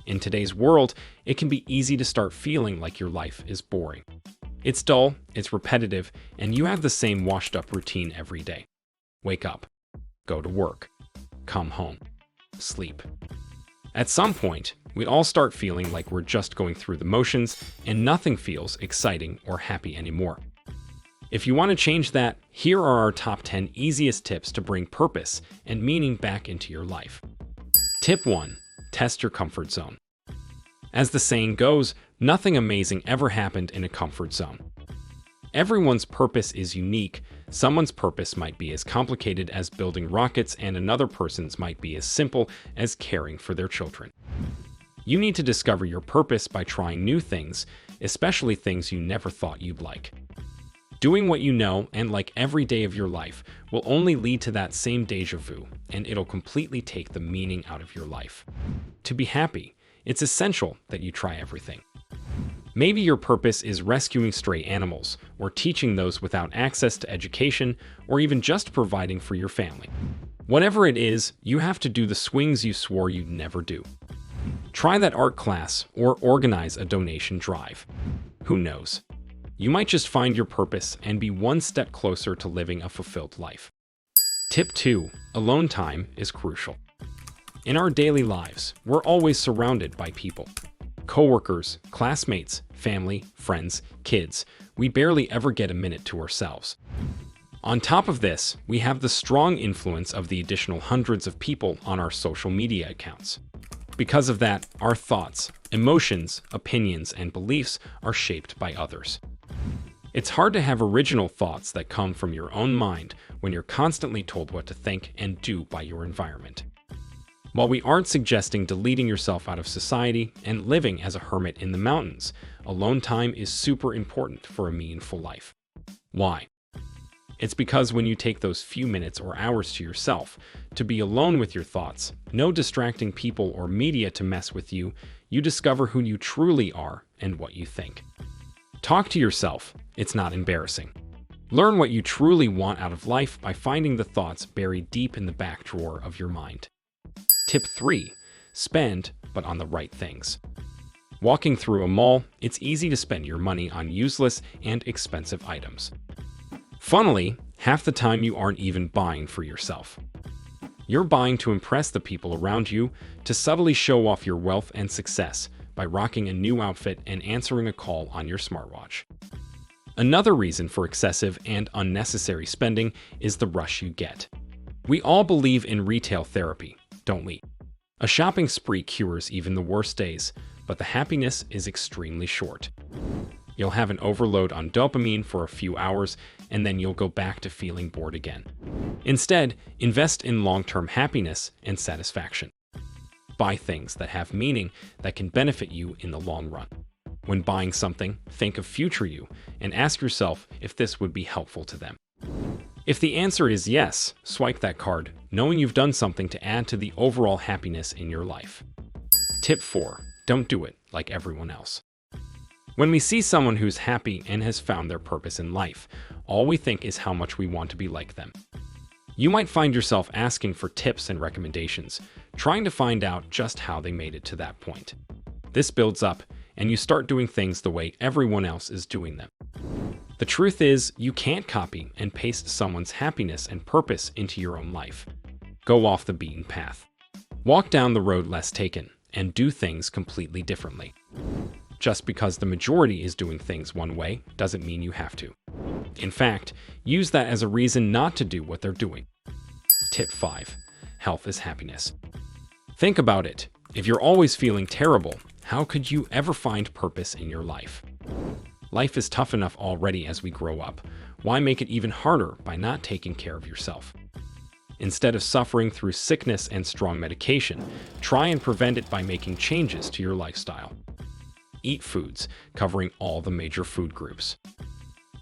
In today's world, it can be easy to start feeling like your life is boring. It's dull, it's repetitive, and you have the same washed-up routine every day. Wake up, go to work, come home, sleep. At some point, we all start feeling like we're just going through the motions and nothing feels exciting or happy anymore. If you want to change that, here are our top 10 easiest tips to bring purpose and meaning back into your life. Tip 1. Test your comfort zone. As the saying goes, nothing amazing ever happened in a comfort zone. Everyone's purpose is unique. Someone's purpose might be as complicated as building rockets, and another person's might be as simple as caring for their children. You need to discover your purpose by trying new things, especially things you never thought you'd like. Doing what you know and like every day of your life will only lead to that same déjà vu, and it'll completely take the meaning out of your life. To be happy, it's essential that you try everything. Maybe your purpose is rescuing stray animals, or teaching those without access to education, or even just providing for your family. Whatever it is, you have to do the swings you swore you'd never do. Try that art class, or organize a donation drive. Who knows? You might just find your purpose and be one step closer to living a fulfilled life. Tip 2. Alone time is crucial. In our daily lives, we're always surrounded by people. Coworkers, classmates, family, friends, kids. We barely ever get a minute to ourselves. On top of this, we have the strong influence of the additional hundreds of people on our social media accounts. Because of that, our thoughts, emotions, opinions, and beliefs are shaped by others. It's hard to have original thoughts that come from your own mind when you're constantly told what to think and do by your environment. While we aren't suggesting deleting yourself out of society and living as a hermit in the mountains, alone time is super important for a meaningful life. Why? It's because when you take those few minutes or hours to yourself, to be alone with your thoughts, no distracting people or media to mess with you, you discover who you truly are and what you think. Talk to yourself. It's not embarrassing. Learn what you truly want out of life by finding the thoughts buried deep in the back drawer of your mind. Tip 3. Spend, but on the right things. Walking through a mall, it's easy to spend your money on useless and expensive items. Funnily, half the time you aren't even buying for yourself. You're buying to impress the people around you, to subtly show off your wealth and success by rocking a new outfit and answering a call on your smartwatch. Another reason for excessive and unnecessary spending is the rush you get. We all believe in retail therapy, don't we? A shopping spree cures even the worst days, but the happiness is extremely short. You'll have an overload on dopamine for a few hours, and then you'll go back to feeling bored again. Instead, invest in long-term happiness and satisfaction. Buy things that have meaning that can benefit you in the long run. When buying something, think of future you and ask yourself if this would be helpful to them. If the answer is yes, swipe that card, knowing you've done something to add to the overall happiness in your life. Tip 4. Don't do it like everyone else. When we see someone who's happy and has found their purpose in life, all we think is how much we want to be like them. You might find yourself asking for tips and recommendations, trying to find out just how they made it to that point. This builds up, and you start doing things the way everyone else is doing them. The truth is, you can't copy and paste someone's happiness and purpose into your own life. Go off the beaten path. Walk down the road less taken, and do things completely differently. Just because the majority is doing things one way doesn't mean you have to. In fact, use that as a reason not to do what they're doing. Tip 5. Health is happiness. Think about it. If you're always feeling terrible, how could you ever find purpose in your life? Life is tough enough already as we grow up. Why make it even harder by not taking care of yourself? Instead of suffering through sickness and strong medication, try and prevent it by making changes to your lifestyle. Eat foods covering all the major food groups.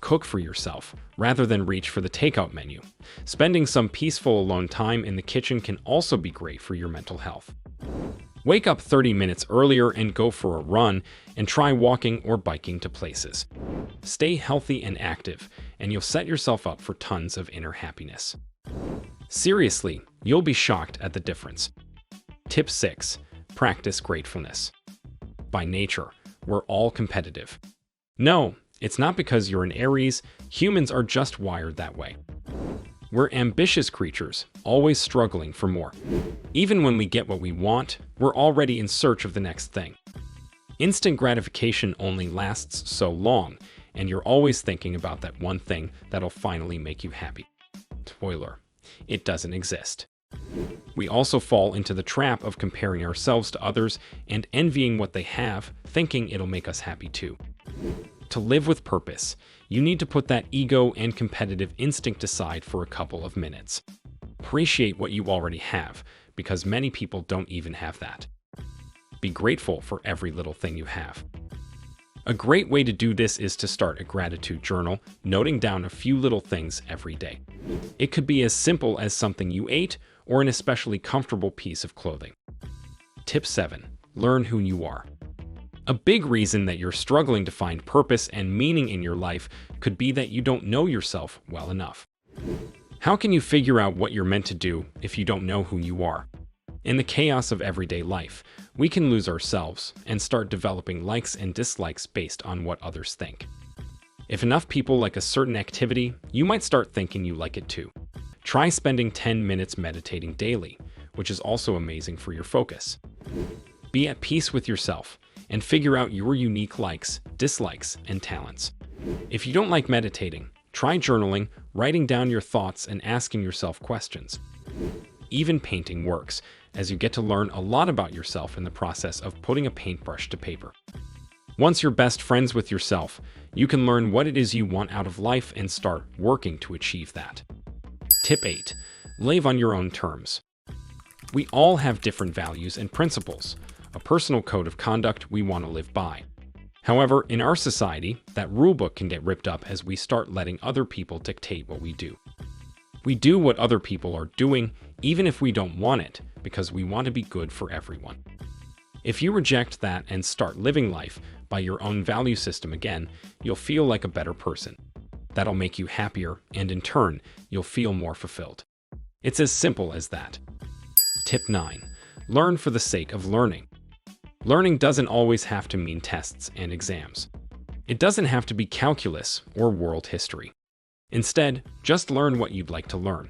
Cook for yourself, rather than reach for the takeout menu. Spending some peaceful alone time in the kitchen can also be great for your mental health. Wake up 30 minutes earlier and go for a run, and try walking or biking to places. Stay healthy and active, and you'll set yourself up for tons of inner happiness. Seriously, you'll be shocked at the difference. Tip 6. Practice gratefulness. By nature, we're all competitive. No, it's not because you're an Aries. Humans are just wired that way. We're ambitious creatures, always struggling for more. Even when we get what we want, we're already in search of the next thing. Instant gratification only lasts so long, and you're always thinking about that one thing that'll finally make you happy. Spoiler, it doesn't exist. We also fall into the trap of comparing ourselves to others and envying what they have, thinking it'll make us happy too. To live with purpose, you need to put that ego and competitive instinct aside for a couple of minutes. Appreciate what you already have, because many people don't even have that. Be grateful for every little thing you have. A great way to do this is to start a gratitude journal, noting down a few little things every day. It could be as simple as something you ate or an especially comfortable piece of clothing. Tip 7. Learn who you are. A big reason that you're struggling to find purpose and meaning in your life could be that you don't know yourself well enough. How can you figure out what you're meant to do if you don't know who you are? In the chaos of everyday life, we can lose ourselves and start developing likes and dislikes based on what others think. If enough people like a certain activity, you might start thinking you like it too. Try spending 10 minutes meditating daily, which is also amazing for your focus. Be at peace with yourself and figure out your unique likes, dislikes, and talents. If you don't like meditating, try journaling, writing down your thoughts, and asking yourself questions. Even painting works, as you get to learn a lot about yourself in the process of putting a paintbrush to paper. Once you're best friends with yourself, you can learn what it is you want out of life and start working to achieve that. Tip 8. Live on your own terms. We all have different values and principles, a personal code of conduct we want to live by. However, in our society, that rulebook can get ripped up as we start letting other people dictate what we do. We do what other people are doing, even if we don't want it, because we want to be good for everyone. If you reject that and start living life by your own value system again, you'll feel like a better person. That'll make you happier, and in turn, you'll feel more fulfilled. It's as simple as that. Tip 9. Learn for the sake of learning. Learning doesn't always have to mean tests and exams. It doesn't have to be calculus or world history. Instead, just learn what you'd like to learn.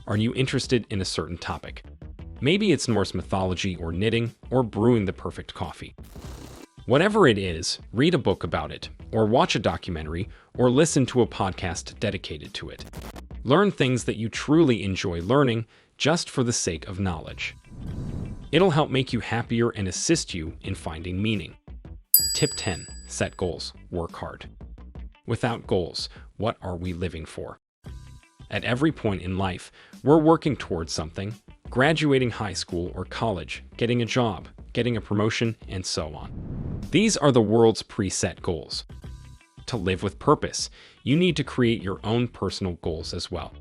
Are you interested in a certain topic? Maybe it's Norse mythology or knitting or brewing the perfect coffee. Whatever it is, read a book about it, or watch a documentary, or listen to a podcast dedicated to it. Learn things that you truly enjoy learning just for the sake of knowledge. It'll help make you happier and assist you in finding meaning. Tip 10. Set goals. Work hard. Without goals, what are we living for? At every point in life, we're working towards something, graduating high school or college, getting a job, getting a promotion, and so on. These are the world's preset goals. To live with purpose, you need to create your own personal goals as well.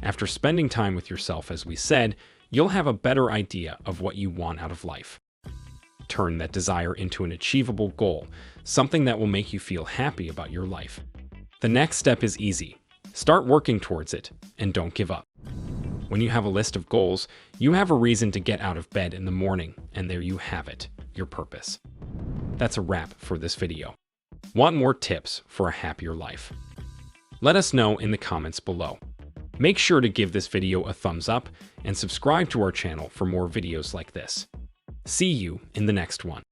After spending time with yourself, as we said, you'll have a better idea of what you want out of life. Turn that desire into an achievable goal, something that will make you feel happy about your life. The next step is easy. Start working towards it, and don't give up. When you have a list of goals, you have a reason to get out of bed in the morning, and there you have it, your purpose. That's a wrap for this video. Want more tips for a happier life? Let us know in the comments below. Make sure to give this video a thumbs up and subscribe to our channel for more videos like this. See you in the next one.